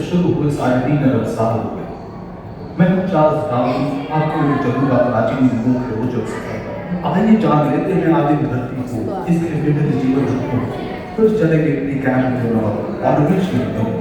शुरू हुए 3.5 अरब साल हो गए। मैं चार्ल्स डार्विन आपको ले चलूंगा प्राचीन युगों के रोचक सफर। आइए जान लेते हैं आदिम धरती को, इसके विभिन्न जीवन रूपों को। फिर चलेंगे अपनी कैंप और अन्वेषण में।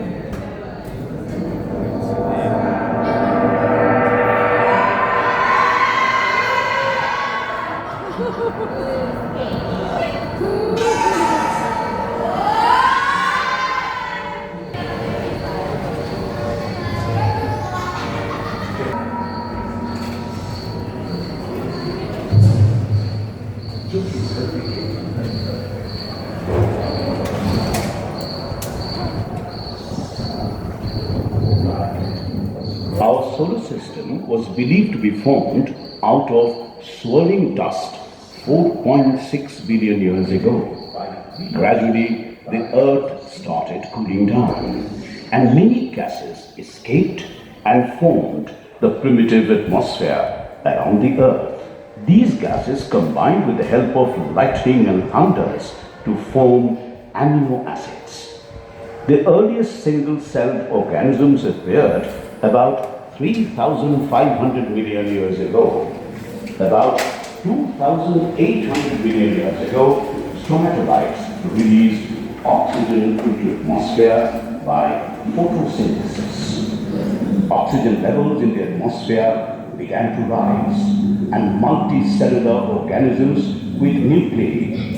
Our solar system was believed to be formed out of swirling dust 4.6 billion years ago. Gradually, the Earth started cooling down, and many gases escaped and formed the primitive atmosphere around the Earth. These gases combined with the help of lightning and thunders to form amino acids. The earliest single-celled organisms appeared about 3,500 million years ago. About 2,800 million years ago, stromatolites released oxygen into the atmosphere by photosynthesis. Oxygen levels in the atmosphere began to rise, and multicellular organisms with nuclei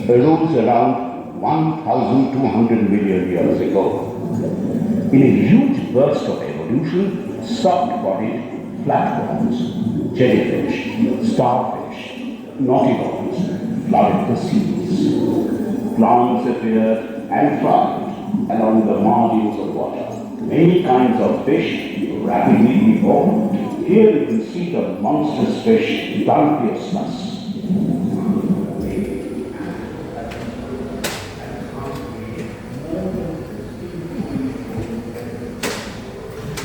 arose around 1,200 million years ago. In a huge burst of evolution, soft-bodied flatworms, jellyfish, starfish, nautiloids flooded the seas. Plants appeared and thrived along the margins of water. Many kinds of fish rapidly evolved. Here you can see the monstrous fish Brachiosaurus.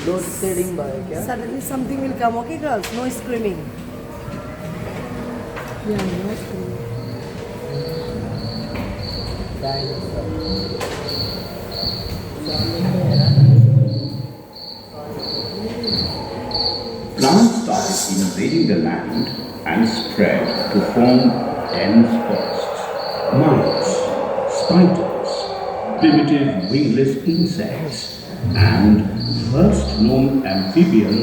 Those staring by, yeah? Suddenly something will come, okay girls? No screaming. Yeah, no screaming. Plants started invading the land and spread to form dense forests. Mites, spiders, primitive wingless insects, and first known amphibian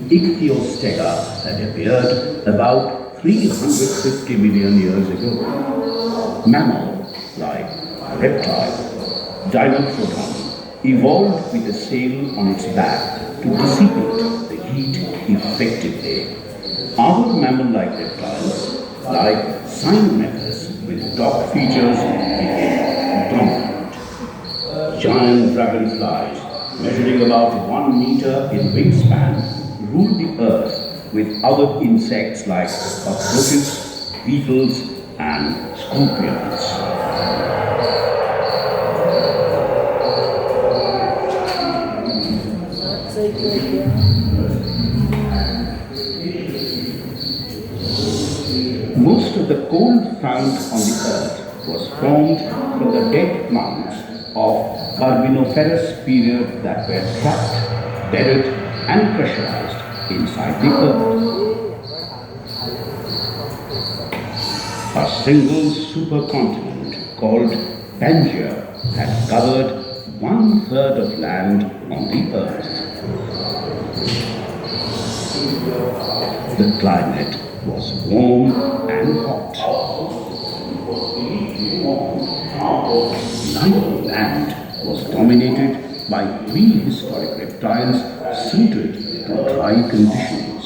Ichthyostega had appeared about 350 million years ago. Mammals like reptile, Dinophodon, evolved with a sail on its back to dissipate the heat effectively. Other mammal-like reptiles, like Cynomethus with dog features, became dominant. Giant dragonflies, measuring about 1 meter in wingspan, ruled the earth with other insects like cockroaches, beetles, and scorpions. Most of the coal found on the earth was formed from the dead plants of Carboniferous period that were trapped, buried, and pressurized inside the earth. A single supercontinent called Pangaea had covered 1/3 of land on the earth. The climate was warm and hot. Land was dominated by prehistoric reptiles suited to dry conditions.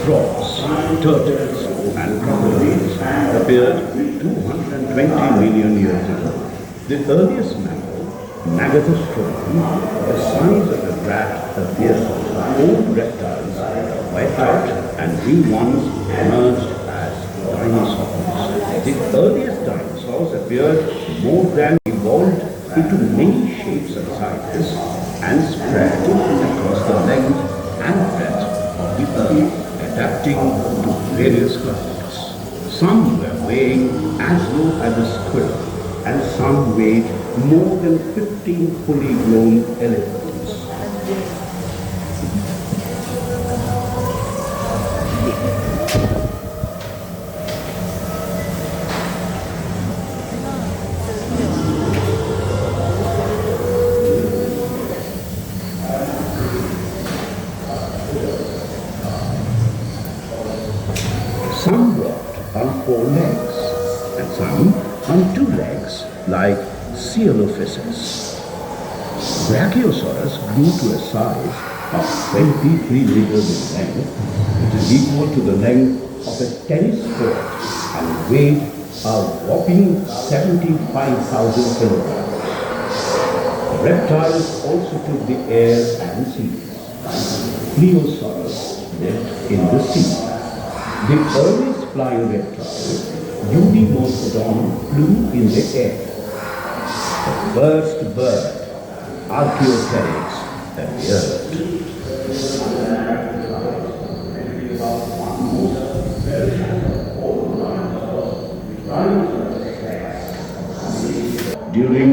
Frogs, turtles, and crocodiles appeared 220 million years ago. The earliest mammal, Mesozoic Era, the size of a rat appeared, old reptiles wiped out and new ones emerged as dinosaurs. The earliest dinosaurs appeared more than evolved into many shapes and sizes and spread across the length and breadth of the earth, adapting to various climates. Some were weighing as low as a squirrel, and some weighed more than 15 fully grown elephants. Some walked on 4 legs, and some on 2 legs, like Coelophysis. Brachiosaurus grew to a size of 23 meters in length, which is equal to the length of a tennis court, and weighed a whopping 75,000 kilograms. Reptiles also took the air and seas. Pliosaurus lived in the sea. The earliest flying reptile, Eudimorphodon, flew in the air. The first bird, Archaeopteryx, appeared. During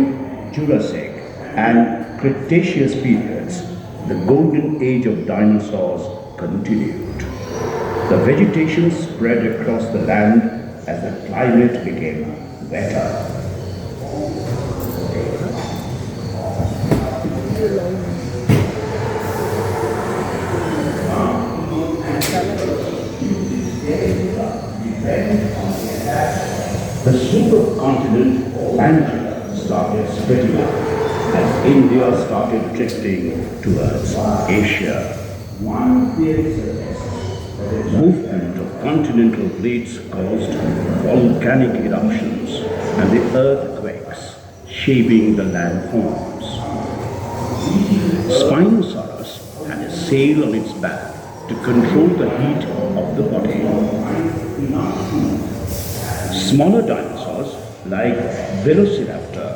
Jurassic and Cretaceous periods, the golden age of dinosaurs continued. The vegetation spread across the land as the climate became wetter. The supercontinent Pangea started spreading out as India started drifting towards Asia. One theory suggests that the movement of continental plates caused volcanic eruptions and the earthquakes, shaping the landforms. Spinosaurus had a sail on its back to control the heat of the body. Smaller dinosaurs like Velociraptor,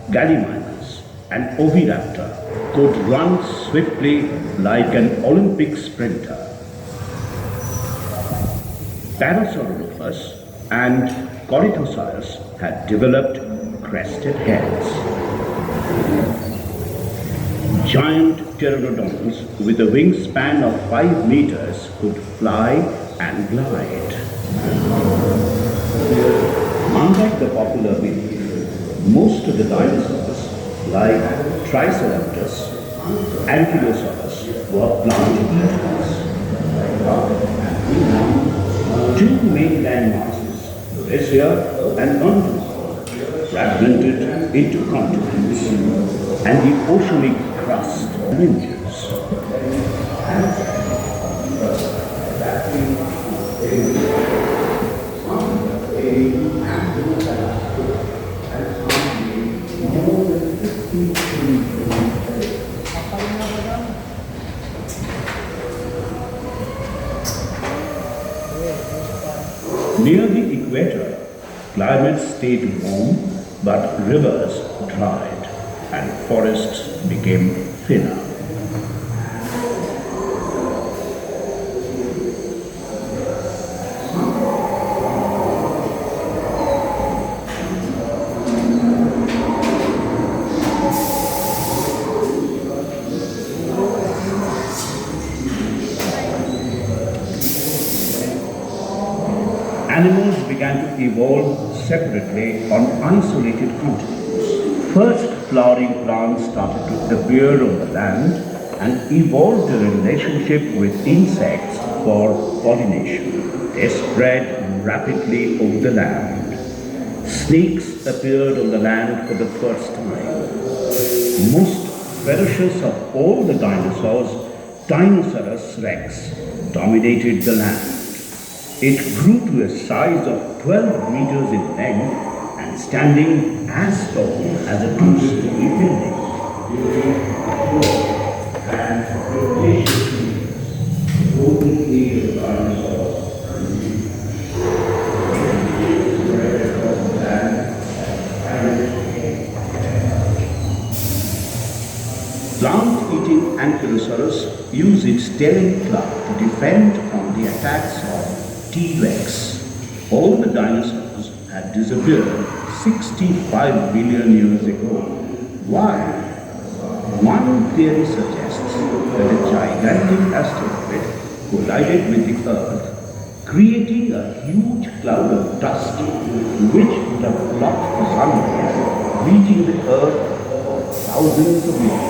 Gallimimus, and Oviraptor could run swiftly like an Olympic sprinter. Parasaurolophus and Corythosaurus had developed crested heads. Giant pteranodons with a wingspan of 5 meters could fly and glide. Unlike the popular belief, most of the dinosaurs, like Triceratops, Ankylosaurus, were plant eaters. Two main land masses, Eurasia and Gondwana, fragmented into continents, and the oceanic crust ranges. Near the equator, climate stayed warm, but rivers dried and forests became thinner. Animals began to evolve separately on isolated continents. First, flowering plants started to appear on the land and evolved a relationship with insects for pollination. They spread rapidly over the land. Snakes appeared on the land for the first time. Most ferocious of all the dinosaurs, Tyrannosaurus rex, dominated the land. It grew to a size of 12 meters in length and standing as tall as a two-story building. Cretaceous Period, the golden age of dinosaurs, spread across the land as plant-eating Ankylosaurus used its tail club to defend from the attacks of T-Rex. All the dinosaurs had disappeared 65 billion years ago. Why? One theory suggests that a gigantic asteroid collided with the Earth, creating a huge cloud of dust which would have blocked the sun reaching the Earth for thousands of years.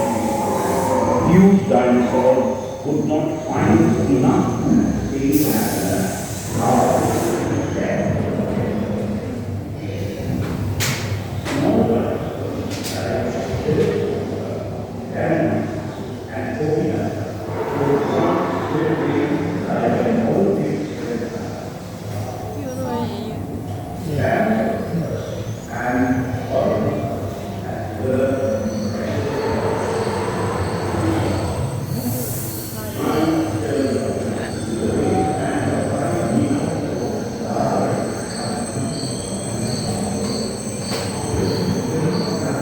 Huge dinosaurs could not find enough food to starve to death. Small dinosaurs and coconut would run swiftly like an old and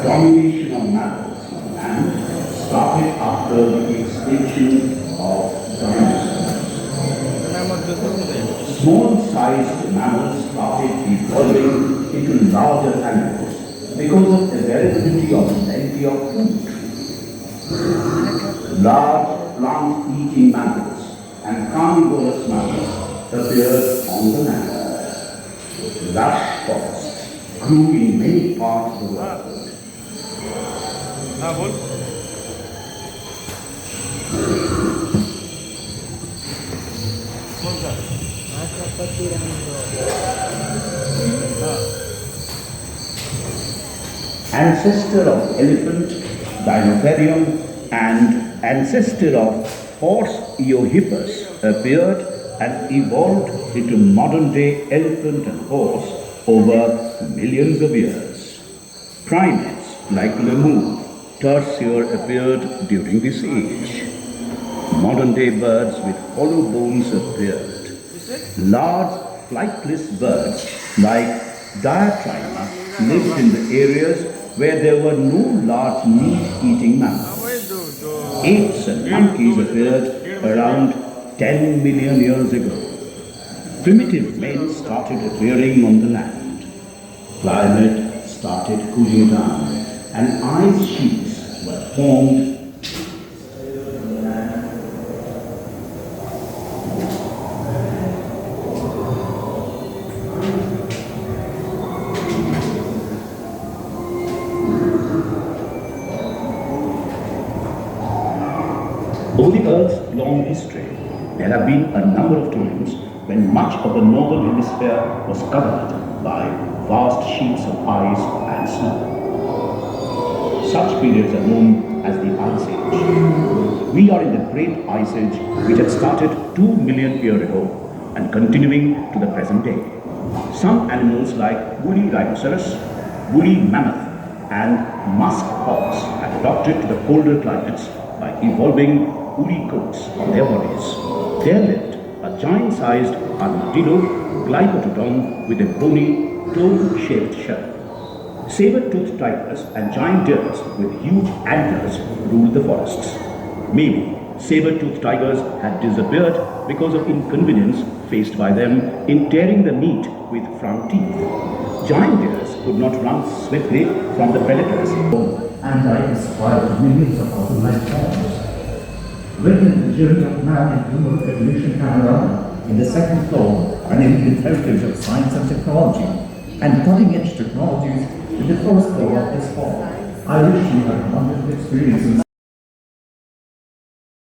domination of mammals on land started after the extinction of dinosaurs. Small-sized mammals started evolving into larger animals because of availability of plenty of food. Large plant-eating mammals and carnivorous mammals appeared on the land. Lush forests grew in many parts of the world. Ancestor of elephant, Dinotherium, and ancestor of horse Eohippus appeared and evolved into modern-day elephant and horse over millions of years. Primates like lemur, tarsier appeared during this age. Modern-day birds with hollow bones appeared. Large flightless birds like Diatrima lived in the areas where there were no large meat-eating mammals. Apes and monkeys appeared around 10 million years ago. Primitive men started appearing on the land. Climate started cooling down and ice sheets were formed. Over the Earth's long history, there have been a number of times when much of the northern hemisphere was covered by vast sheets of ice and snow. Such periods are known as the Ice Age. We are in the Great Ice Age, which had started 2 million years ago and continuing to the present day. Some animals like woolly rhinoceros, woolly mammoth, and musk ox adapted to the colder climates by evolving woolly coats on their bodies. There lived a giant-sized armadillo glyptodon with a bony, toe-shaped shell. Saber-toothed tigers and giant deers with huge antlers ruled the forests. Maybe saber-toothed tigers had disappeared because of inconvenience faced by them in tearing the meat with front teeth. Giant deers could not run swiftly from the predators. And I described millions of organized forms. Within the journey of man in human evolution panorama, in the second floor, an Indian heritage of science and technology, and cutting-edge technologies in the first floor of this hall. I wish you had a wonderful experience in